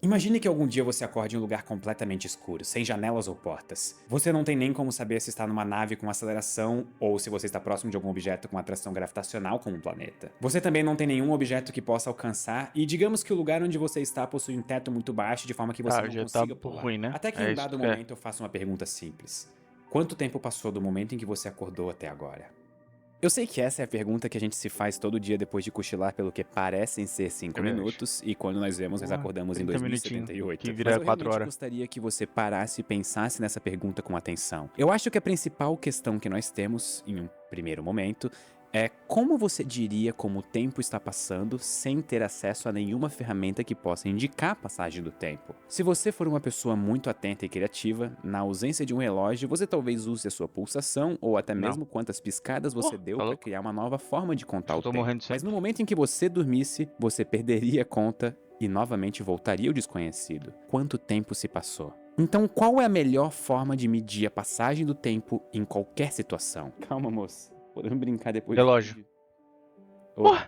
Imagine que algum dia você acorde em um lugar completamente escuro, sem janelas ou portas. Você não tem nem como saber se está numa nave com aceleração ou se você está próximo de algum objeto com atração gravitacional como um planeta. Você também não tem nenhum objeto que possa alcançar e digamos que o lugar onde você está possui um teto muito baixo de forma que você Tá, não já tá consiga pular. ruim, né? Até que em É um isso que dado tu quer. momento eu faço uma pergunta simples. Quanto tempo passou do momento em que você acordou até agora? Eu sei que essa é a pergunta que a gente se faz todo dia depois de cochilar pelo que parecem ser É 5 verdade. minutos e quando nós vemos, nós Porra, acordamos em 30 minutinhos, que 2078. Mas vira eu 4 realmente horas. gostaria que você parasse e pensasse nessa pergunta com atenção. Eu acho que a principal questão que nós temos, em um primeiro momento, é como você diria como o tempo está passando sem ter acesso a nenhuma ferramenta que possa indicar a passagem do tempo. Se você for uma pessoa muito atenta e criativa, na ausência de um relógio, você talvez use a sua pulsação ou até Não. mesmo quantas piscadas você Pô, deu tá para louco? criar uma nova forma de contar Acho que o eu tô tempo. morrendo Mas no sempre. momento em que você dormisse, você perderia a conta e novamente voltaria ao desconhecido. Quanto tempo se passou? Então, qual é a melhor forma de medir a passagem do tempo em qualquer situação? Calma, moço. Podemos brincar depois do Relógio. vídeo? Pô, Oi.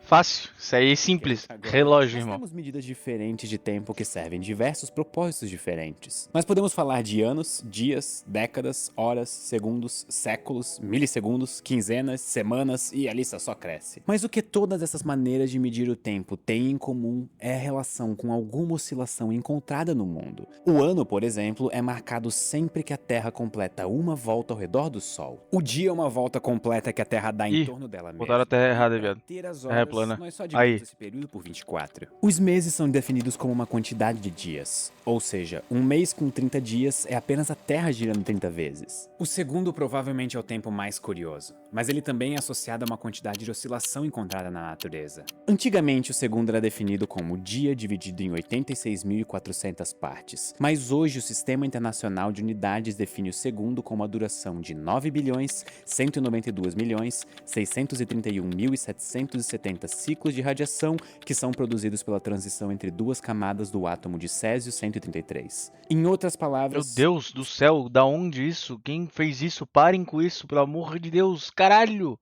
fácil. Isso aí é Ok, simples. agora, Relógio, nós irmão. temos medidas diferentes de tempo que servem diversos propósitos diferentes. Nós podemos falar de anos, dias, décadas, horas, segundos, séculos, milissegundos, quinzenas, semanas e a lista só cresce. Mas o que todas essas maneiras de medir o tempo têm em comum é a relação com alguma oscilação encontrada no mundo. O ano, por exemplo, é marcado sempre que a Terra completa uma volta ao redor do Sol. O dia é uma volta completa que a Terra dá em Ih, torno dela botaram a mesma. terra E errada, para viado. ter as Terra é horas, plana. nós só dividimos Aí. esse período por 24. Os meses são definidos como uma quantidade de dias, ou seja, um mês com 30 dias é apenas a Terra girando 30 vezes. O segundo provavelmente é o tempo mais curioso, mas ele também é associado a uma quantidade de oscilação encontrada na natureza. Antigamente, o segundo era definido como dia dividido em 86.400 partes, mas hoje o Sistema Internacional de Unidades define o segundo com uma duração de 9.192.631.770 ciclos de radiação que são produzidos pela transição entre duas camadas do átomo de Césio-133. Em outras Meu palavras, Deus do céu, da onde isso? Quem fez isso? Parem com isso, pelo amor de Deus. Caralho!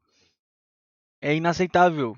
É inaceitável.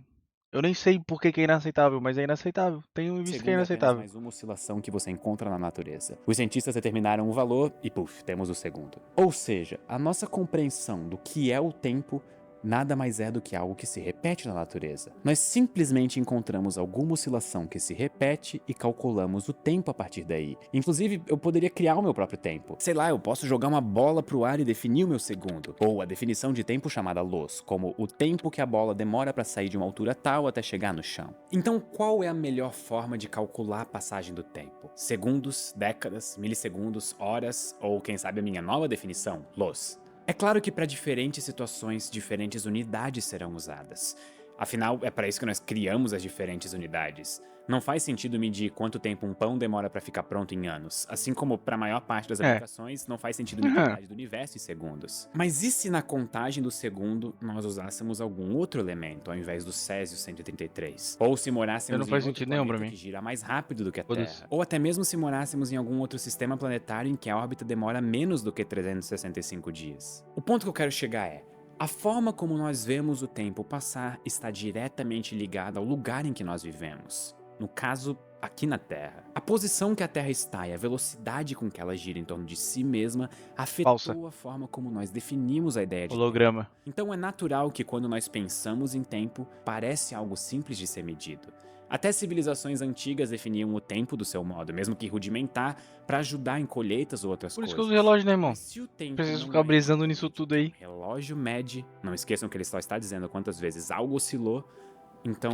Eu nem sei por que é inaceitável, mas é inaceitável. Tenho visto que é segundo é apenas inaceitável. mais uma oscilação que você encontra na natureza. Os cientistas determinaram o valor e, puf, temos o segundo. Ou seja, a nossa compreensão do que é o tempo nada mais é do que algo que se repete na natureza. Nós simplesmente encontramos alguma oscilação que se repete e calculamos o tempo a partir daí. Inclusive, eu poderia criar o meu próprio tempo. Sei lá, eu posso jogar uma bola pro ar e definir o meu segundo. Ou a definição de tempo chamada luz, como o tempo que a bola demora para sair de uma altura tal até chegar no chão. Então, qual é a melhor forma de calcular a passagem do tempo? Segundos, décadas, milissegundos, horas ou quem sabe a minha nova definição, luz? É claro que para diferentes situações, diferentes unidades serão usadas. Afinal, é para isso que nós criamos as diferentes unidades. Não faz sentido medir quanto tempo um pão demora para ficar pronto em anos, assim como para a maior parte das É. aplicações não faz sentido medir a idade do universo em segundos. Mas e se na contagem do segundo nós usássemos algum outro elemento ao invés do Césio 133? Ou se Não morássemos em faz outro sentido nenhum pra planeta mim. que gira mais rápido do que a Foda-se. Terra? Ou até mesmo se morássemos em algum outro sistema planetário em que a órbita demora menos do que 365 dias? O ponto que eu quero chegar é: a forma como nós vemos o tempo passar está diretamente ligada ao lugar em que nós vivemos. No caso, aqui na Terra. A posição que a Terra está e a velocidade com que ela gira em torno de si mesma Falsa. afetou a forma como nós definimos a ideia de tempo. Holograma. Então é natural que quando nós pensamos em tempo, parece algo simples de ser medido. Até civilizações antigas definiam o tempo do seu modo, mesmo que rudimentar, para ajudar em colheitas ou outras Por isso que eu uso coisas. relógio, né, irmão? Mas se o tempo Preciso não ficar é brisando nisso exatamente o tudo que um aí. relógio mede, não esqueçam que ele só está dizendo quantas vezes algo oscilou, então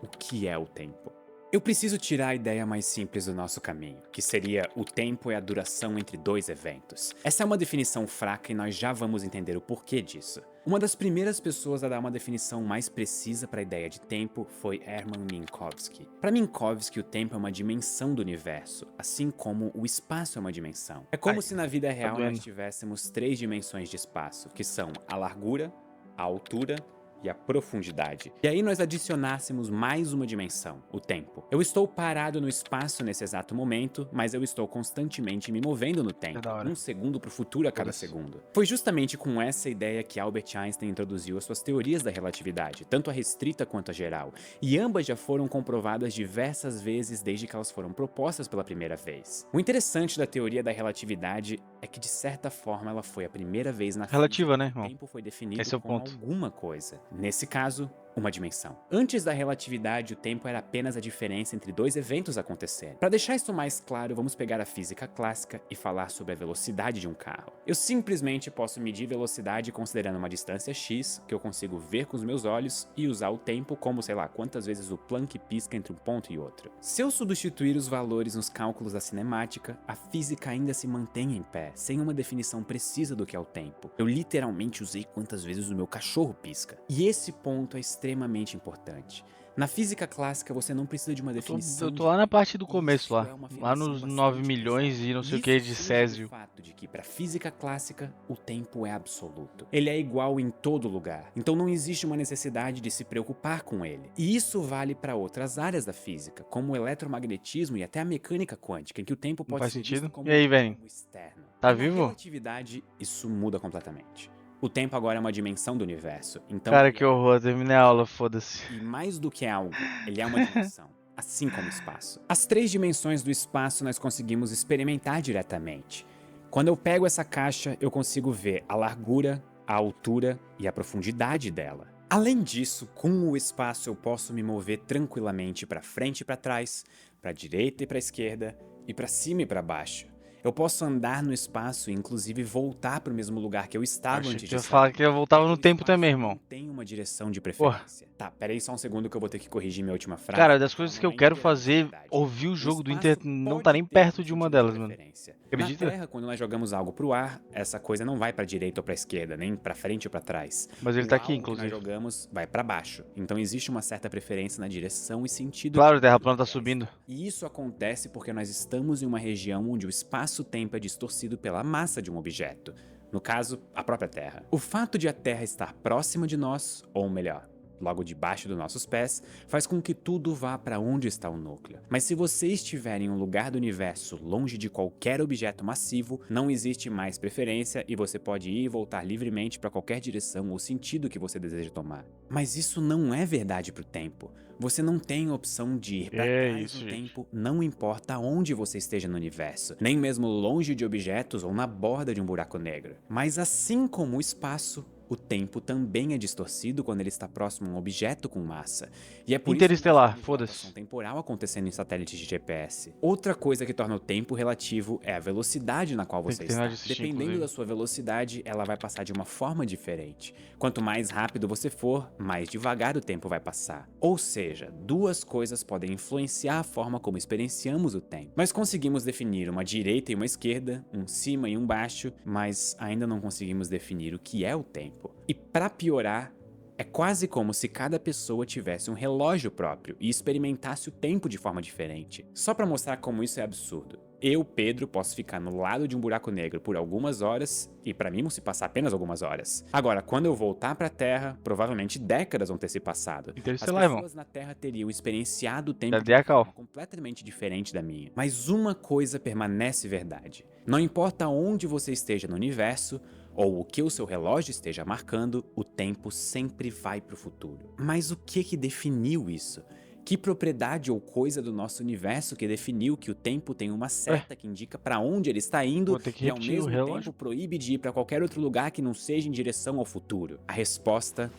o que é o tempo? Eu preciso tirar a ideia mais simples do nosso caminho, que seria o tempo é a duração entre dois eventos. Essa é uma definição fraca e nós já vamos entender o porquê disso. Uma das primeiras pessoas a dar uma definição mais precisa para a ideia de tempo foi Hermann Minkowski. Para Minkowski, o tempo é uma dimensão do universo, assim como o espaço é uma dimensão. É como Ai, se na vida tá real nós doendo. tivéssemos três dimensões de espaço, que são a largura, a altura e a profundidade. E aí nós adicionássemos mais uma dimensão, o tempo. Eu estou parado no espaço nesse exato momento, mas eu estou constantemente me movendo no tempo, da hora. um segundo pro futuro a cada Foda-se. segundo. Foi justamente com essa ideia que Albert Einstein introduziu as suas teorias da relatividade, tanto a restrita quanto a geral, e ambas já foram comprovadas diversas vezes desde que elas foram propostas pela primeira vez. O interessante da teoria da relatividade é que, de certa forma, ela foi a primeira vez na Relativa, física né, que o irmão? tempo foi definido Esse é o como ponto. alguma coisa. Nesse caso, uma dimensão. Antes da relatividade, o tempo era apenas a diferença entre dois eventos acontecerem. Para deixar isso mais claro, vamos pegar a física clássica e falar sobre a velocidade de um carro. Eu simplesmente posso medir velocidade considerando uma distância x, que eu consigo ver com os meus olhos, e usar o tempo como, sei lá, quantas vezes o Planck pisca entre um ponto e outro. Se eu substituir os valores nos cálculos da cinemática, a física ainda se mantém em pé, sem uma definição precisa do que é o tempo. Eu literalmente usei quantas vezes o meu cachorro pisca. E esse ponto é extremamente importante. Na física clássica, você não precisa de uma definição. Eu tô lá na parte do começo, Isso lá. é uma Lá afirmação nos bastante 9 milhões pesada. e não sei o Isso que de surge Césio. do fato de que, para física clássica, o tempo é absoluto. Ele é igual em todo lugar. Então não existe uma necessidade de se preocupar com ele. E isso vale para outras áreas da física, como o eletromagnetismo e até a mecânica quântica, em que o tempo Não pode faz ser sentido? visto como E aí, velho? algo externo. Tá E na vivo? relatividade, isso muda completamente. O tempo agora é uma dimensão do universo. Então Cara, ele que é horror. Terminei a aula, foda-se. e mais do que algo, ele é uma dimensão, assim como o espaço. As 3 dimensões do espaço nós conseguimos experimentar diretamente. Quando eu pego essa caixa, eu consigo ver a largura, a altura e a profundidade dela. Além disso, com o espaço eu posso me mover tranquilamente para frente e para trás, para direita e para esquerda, e para cima e para baixo. Eu posso andar no espaço e inclusive voltar para o mesmo lugar que eu estava Achei antes que de ia sair. falar que eu voltava no Porque o tempo também, espaço irmão. não tem uma direção de Porra. preferência. Tá, peraí só um segundo que eu vou ter que corrigir minha última frase. Cara, das porque ela coisas que não eu é quero inteiramente fazer, verdade. ouvir o jogo do Inter espaço não tá pode nem ter perto um de uma sentido delas, mano. preferência. Acredita? Na Terra, quando nós jogamos algo pro ar, essa coisa não vai pra direita ou pra esquerda, nem pra frente ou pra trás. Mas ele O tá aqui, algo que nós inclusive. jogamos vai pra baixo. Então existe uma certa preferência na direção e sentido Claro, que o Terra tudo plana tá presta. subindo. E isso acontece porque nós estamos em uma região onde o espaço-tempo é distorcido pela massa de um objeto. No caso, a própria Terra. O fato de a Terra estar próxima de nós, ou melhor, logo debaixo dos nossos pés, faz com que tudo vá para onde está o núcleo. Mas se você estiver em um lugar do universo longe de qualquer objeto massivo, não existe mais preferência e você pode ir e voltar livremente para qualquer direção ou sentido que você deseja tomar. Mas isso não é verdade para o tempo. Você não tem a opção de ir para É trás isso, no gente. tempo, não importa onde você esteja no universo, nem mesmo longe de objetos ou na borda de um buraco negro. Mas assim como o espaço, o tempo também é distorcido quando ele está próximo a um objeto com massa. E é por Interestelar, isso que nós vemos dilatação foda-se. temporal acontecendo em satélites de GPS. Outra coisa que torna o tempo relativo é a velocidade na qual Tem você que terminar está. de assistir, Dependendo inclusive. da sua velocidade, ela vai passar de uma forma diferente. Quanto mais rápido você for, mais devagar o tempo vai passar. Ou seja, duas coisas podem influenciar a forma como experienciamos o tempo. Nós conseguimos definir uma direita e uma esquerda, um cima e um baixo, mas ainda não conseguimos definir o que é o tempo. E para piorar, é quase como se cada pessoa tivesse um relógio próprio e experimentasse o tempo de forma diferente. Só para mostrar como isso é absurdo. Eu, Pedro, posso ficar no lado de um buraco negro por algumas horas e para mim vão se passar apenas algumas horas. Agora, quando eu voltar para a Terra, provavelmente décadas vão ter se passado. As Interestelar, irmão. pessoas na Terra teriam experienciado o tempo Da de uma Deacal. forma completamente diferente da minha. Mas uma coisa permanece verdade. Não importa onde você esteja no universo, ou o que o seu relógio esteja marcando, o tempo sempre vai para o futuro. Mas o que definiu isso? Que propriedade ou coisa do nosso universo que definiu que o tempo tem uma seta que indica para onde ele está indo Vou ter que e ao repetir o mesmo relógio. tempo proíbe de ir para qualquer outro lugar que não seja em direção ao futuro? A resposta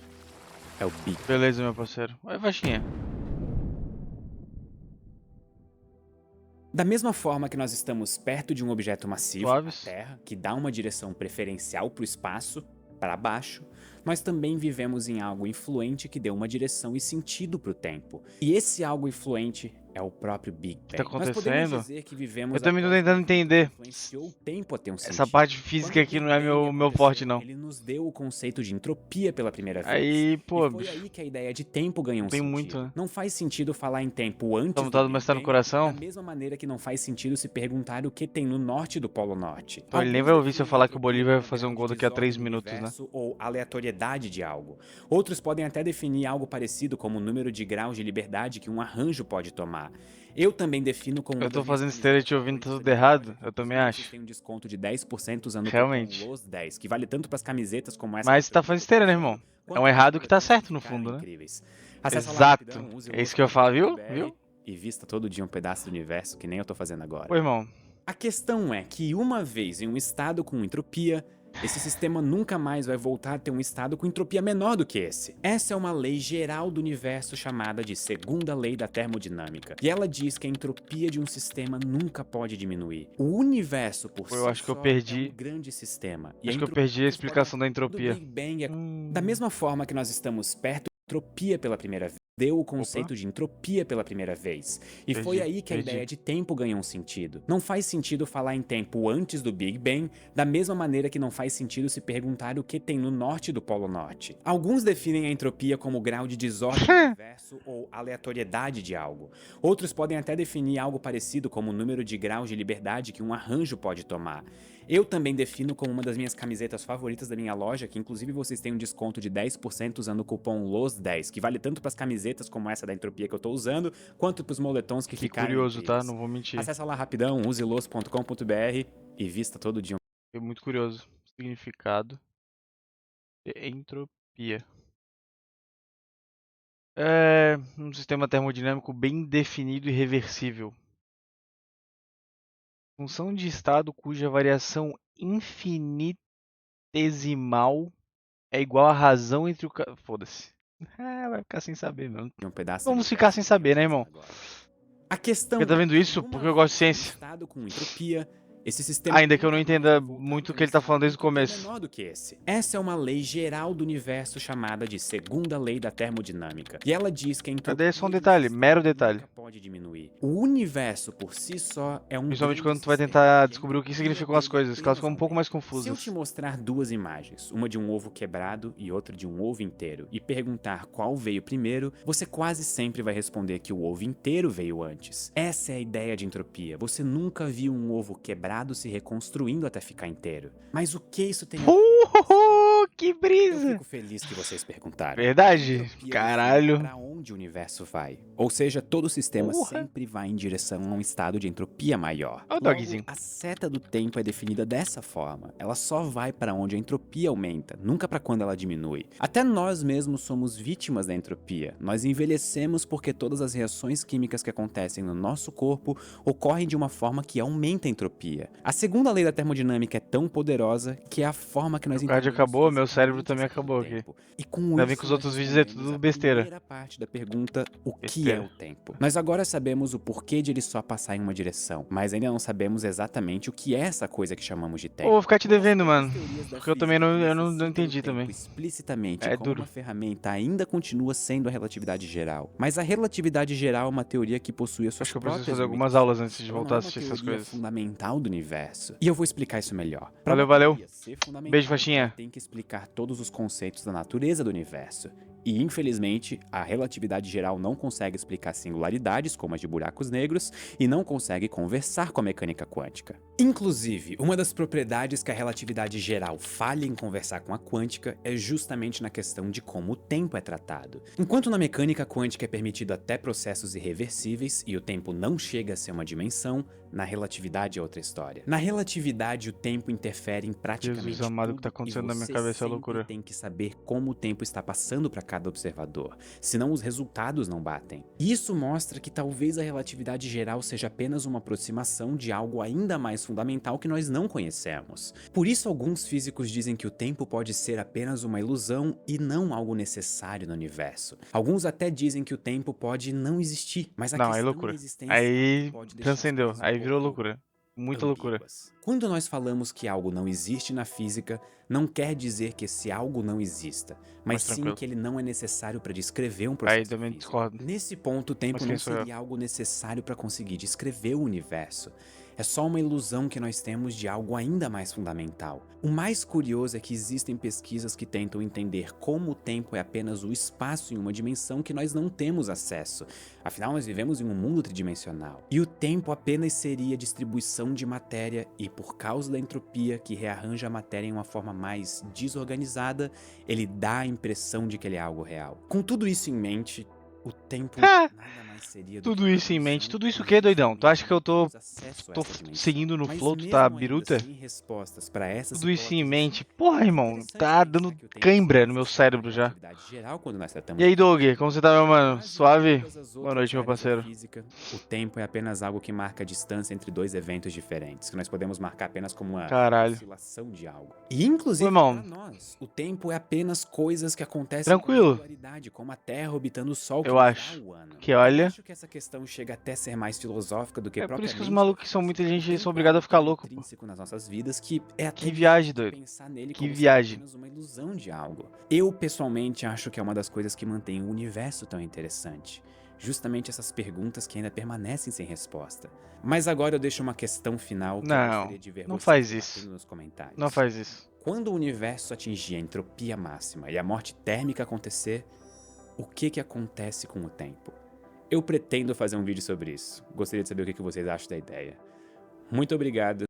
é o Big Bang. Beleza, meu parceiro. Oi, Faixinha. Da mesma forma que nós estamos perto de um objeto massivo, Suaves. a Terra, que dá uma direção preferencial para o espaço, para baixo, nós também vivemos em algo influente que deu uma direção e sentido para o tempo. E esse algo influente é o próprio Big que tá Bang. Nós podemos acontecendo? dizer que vivemos Eu também tô após tentando um tempo que entender. influenciou o tempo a ter um Essa sentido. parte Quando física o aqui Big não é Bang meu forte, aconteceu, não. ele nos deu o conceito de entropia pela primeira vez. Aí, E pô, foi bicho, aí que a ideia de tempo ganhou não um tem sentido. muito, né? Não faz sentido falar em tempo Tá antes do vontade, Big mas tá no Bang, da coração. mesma maneira que não faz sentido se perguntar o que tem no norte do Polo Norte. Então ele nem Alguns vai ouvir se eu definem a falar que o entropia Bolívia vai como fazer um grau gol de daqui a 3 desordem do minutos, né? universo ou aleatoriedade de algo. Outros podem até definir algo parecido como o número de graus de liberdade que um arranjo pode tomar. Eu também defino como uma Eu tô das minhas fazendo camisetas estereotipo ouvindo favoritas tudo da minha errado, loja, que eu também inclusive vocês acho. têm um desconto de 10% usando o cupom Realmente. LOS10, que vale tanto para as camisetas como essa da Mas você tá entropia fazendo que eu tô esteira, né, usando, irmão? É um quanto para os errado que tá moletons que certo no ficaram fundo, né? incríveis. Acesse lá Exato. rapidão, use É isso que eu falo, viu? los.com.br e vista todo dia um pedaço do universo que nem eu tô fazendo agora. Pô, irmão. A questão é que uma vez em um estado com entropia, esse sistema nunca mais vai voltar a ter um estado com entropia menor do que esse. Essa é uma lei geral do universo chamada de segunda lei da termodinâmica. E ela diz que a entropia de um sistema nunca pode diminuir. O universo por Pô, si eu acho que eu só é perdi. um grande sistema. E Acho que eu perdi a entropia explicação da do entropia. Big Bang é... Da mesma forma que nós estamos perto de entropia pela primeira vez, deu o conceito de entropia pela primeira vez. E foi aí que a ideia de tempo ganhou um sentido. Não faz sentido falar em tempo antes do Big Bang, da mesma maneira que não faz sentido se perguntar o que tem no norte do Polo Norte. Alguns definem a entropia como grau de desordem do universo ou aleatoriedade de algo. Outros podem até definir algo parecido como o número de graus de liberdade que um arranjo pode tomar. Eu também defino como uma das minhas camisetas favoritas da minha loja, que inclusive vocês têm um desconto de 10% usando o cupom LOS10, que vale tanto para as camisetas como essa da entropia que eu tô usando, quanto para os moletons que ficaram curioso, incríveis. tá? Não vou mentir. Acessa lá rapidão, use los.com.br e vista todo dia. Fiquei muito curioso. Significado de entropia. É um sistema termodinâmico bem definido e reversível. Função de estado cuja variação infinitesimal é igual à razão entre o... Foda-se. Vai ficar sem saber mesmo. Um pedaço Vamos ficar sem saber, né, irmão? A questão Porque tá vendo isso? Porque eu gosto de ciência. estado com entropia, esse sistema Ainda que eu não entenda muito o que ele tá falando desde o começo. menor do que esse. Essa é uma lei geral do universo chamada de segunda lei da termodinâmica. E ela diz que a entropia Cadê só um detalhe? Mero detalhe. nunca pode diminuir. O universo por si só é um Principalmente grande quando tu vai sistema, tentar e a descobrir o que entropia significam as dele coisas, que elas ficam um apenas pouco mais aumenta. Se eu te confusas. mostrar duas imagens, uma de um ovo quebrado e outra de um ovo inteiro, e perguntar qual veio primeiro, você quase sempre vai responder que o ovo inteiro veio antes. Essa é a ideia de entropia. Você nunca viu um ovo quebrado se reconstruindo até ficar inteiro. Mas o que isso tem a ver? Que Eu brisa! fico feliz que vocês perguntaram. Verdade? Entropia Caralho. define pra onde o universo vai. Ou seja, todo sistema Porra. sempre vai em direção a um estado de entropia maior. Ó o Logo, dogzinho. a seta do tempo é definida dessa forma. Ela só vai para onde a entropia aumenta, nunca para quando ela diminui. Até nós mesmos somos vítimas da entropia. Nós envelhecemos porque todas as reações químicas que acontecem no nosso corpo ocorrem de uma forma que aumenta a entropia. A segunda lei da termodinâmica é tão poderosa que é a forma que nós Meu card entendemos acabou, meu cérebro fisicamente também essa do acabou aqui. tempo. E com Ainda bem isso que os nós outros vídeos é respondemos tudo a besteira. primeira parte da pergunta, o que Besteira. é o tempo? Nós agora sabemos o porquê de ele só passar em uma direção, mas ainda não sabemos exatamente o que é essa coisa que chamamos de Pô, tempo. vou ficar te Uma das devendo, poucas mano. teorias da Porque eu também física não, que eu não necessita do entendi tempo também. explicitamente É como duro. uma ferramenta ainda continua sendo a relatividade geral. Mas a relatividade geral é uma teoria que possui as suas Acho que eu preciso próprias fazer algumas limitações. aulas antes de Ela voltar não a é uma assistir essas teoria coisas. fundamental do universo. E eu vou explicar isso melhor. Pra Valeu, uma valeu. teoria ser fundamental, Beijo, faixinha. ela tem que explicar todos os conceitos da natureza do universo. E, infelizmente, a relatividade geral não consegue explicar singularidades, como as de buracos negros, e não consegue conversar com a mecânica quântica. Inclusive, uma das propriedades que a relatividade geral falha em conversar com a quântica é justamente na questão de como o tempo é tratado. Enquanto na mecânica quântica é permitido até processos irreversíveis e o tempo não chega a ser uma dimensão, na relatividade é outra história. Na relatividade, o tempo interfere em praticamente Jesus amado, o tudo que tá acontecendo e na minha você cabeça é sempre loucura. tem que saber como o tempo está passando para cada observador, senão os resultados não batem. Isso mostra que talvez a relatividade geral seja apenas uma aproximação de algo ainda mais fundamental que nós não conhecemos. Por isso alguns físicos dizem que o tempo pode ser apenas uma ilusão e não algo necessário no universo. Alguns até dizem que o tempo pode não existir, mas a Não, aí questão loucura. da existência Aí pode deixar as transcendeu. coisas um Aí virou pouco loucura. Muita loucura. ambíguas. Quando nós falamos que algo não existe na física, não quer dizer que esse algo não exista, mas sim tranquilo. que ele não é necessário para descrever um Aí processo também físico. discordo. Nesse ponto, o tempo Mas quem não sou eu? seria algo necessário para conseguir descrever o universo. É só uma ilusão que nós temos de algo ainda mais fundamental. O mais curioso é que existem pesquisas que tentam entender como o tempo é apenas o espaço em uma dimensão que nós não temos acesso. Afinal, nós vivemos em um mundo tridimensional. E o tempo apenas seria distribuição de matéria e, por causa da entropia que rearranja a matéria em uma forma mais desorganizada, ele dá a impressão de que ele é algo real. Com tudo isso em mente, o tempo nada mais seria do que Tudo uma isso em mente. ilusão Tudo isso o quando que, doidão? Tu acha que eu justamente tô, temos acesso a tô essa dimensão. seguindo no Mas flow, tu tá mesmo ainda biruta? sem respostas para essas Tudo isso em hipóteses, mente. Porra, é irmão, interessante tá pensar dando que o tempo cãibra seria no meu necessário para a cérebro já. relatividade geral quando nós tratamos E aí, de Doug, relatividade. como você tá, meu mano? Quase Suave? todas as Boa outras noite, meu áreas da parceiro. física, o tempo é apenas algo que marca a distância entre dois eventos diferentes, que nós podemos marcar apenas como uma Caralho. oscilação de algo. E inclusive irmão. para nós, o tempo é apenas coisas que acontecem com Tranquilo. regularidade, como a Terra orbitando o Sol que Eu nos acho dá o ano. que, Eu olha, acho que essa questão chega até a ser mais filosófica do que é por isso que os propriamente malucos que são lógica. muita O gente são tempo é obrigados algo a ficar tão louco, pô. intrínseco nas nossas vidas que é até Que viagem, difícil de doido. pensar nele Que como sendo viagem. apenas uma ilusão de algo. Eu, pessoalmente, acho que é uma das coisas que mantém o universo tão interessante. Justamente essas perguntas que ainda permanecem sem resposta. Mas agora eu deixo uma questão final que eu gostaria de ver Não vocês faz debatendo isso. nos comentários. Não faz isso. Quando o universo atingir a entropia máxima e a morte térmica acontecer, o que acontece com o tempo? Eu pretendo fazer um vídeo sobre isso. Gostaria de saber o que vocês acham da ideia. Muito obrigado.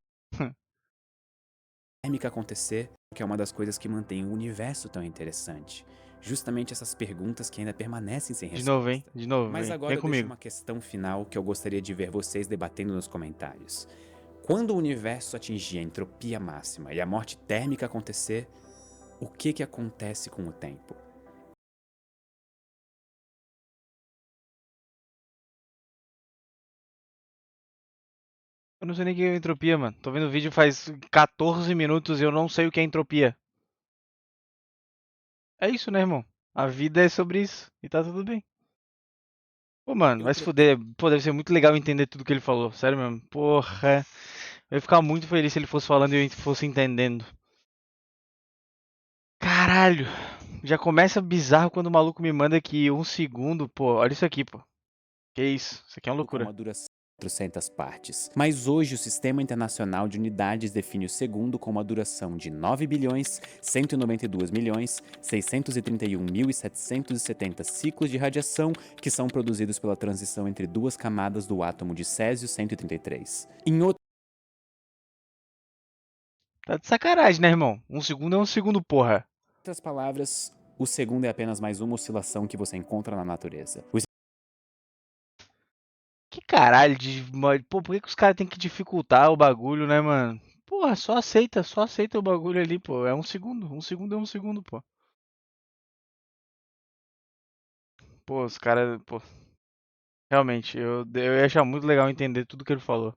Térmica acontecer, que é uma das coisas que mantém o universo tão interessante. Justamente essas perguntas que ainda permanecem sem De resposta. novo, hein? De novo, Mas hein? agora Vem eu deixo comigo. uma questão final que eu gostaria de ver vocês debatendo nos comentários. Quando o universo atingir a entropia máxima e a morte térmica acontecer, o que acontece com o tempo? Eu não sei nem o que é entropia, mano. Tô vendo o vídeo faz 14 minutos e eu não sei o que é entropia. É isso, né, irmão? A vida é sobre isso. E tá tudo bem. Pô, mano, vai se fuder. Pô, deve ser muito legal entender tudo que ele falou. Sério mesmo. Porra. Eu ia ficar muito feliz se ele fosse falando e eu fosse entendendo. Caralho. Já começa bizarro quando o maluco me manda que 1 segundo. Pô, olha isso aqui, pô. Que isso? Isso aqui é uma Com loucura. uma duração de 400 partes. Mas hoje o Sistema Internacional de Unidades define o segundo com uma duração de 9.192.631.770 ciclos de radiação que são produzidos pela transição entre duas camadas do átomo de Césio-133. Em Tá de sacanagem, né, irmão? 1 segundo é 1 segundo, porra. outras palavras, o segundo é apenas mais uma oscilação que você encontra na natureza. Que caralho de. Pô, por que, que os caras têm que dificultar o bagulho, né, mano? Porra, só aceita o bagulho ali, pô. É 1 segundo. 1 segundo é 1 segundo, pô. Pô, os caras. Pô. Realmente, eu ia achar muito legal entender tudo que ele falou.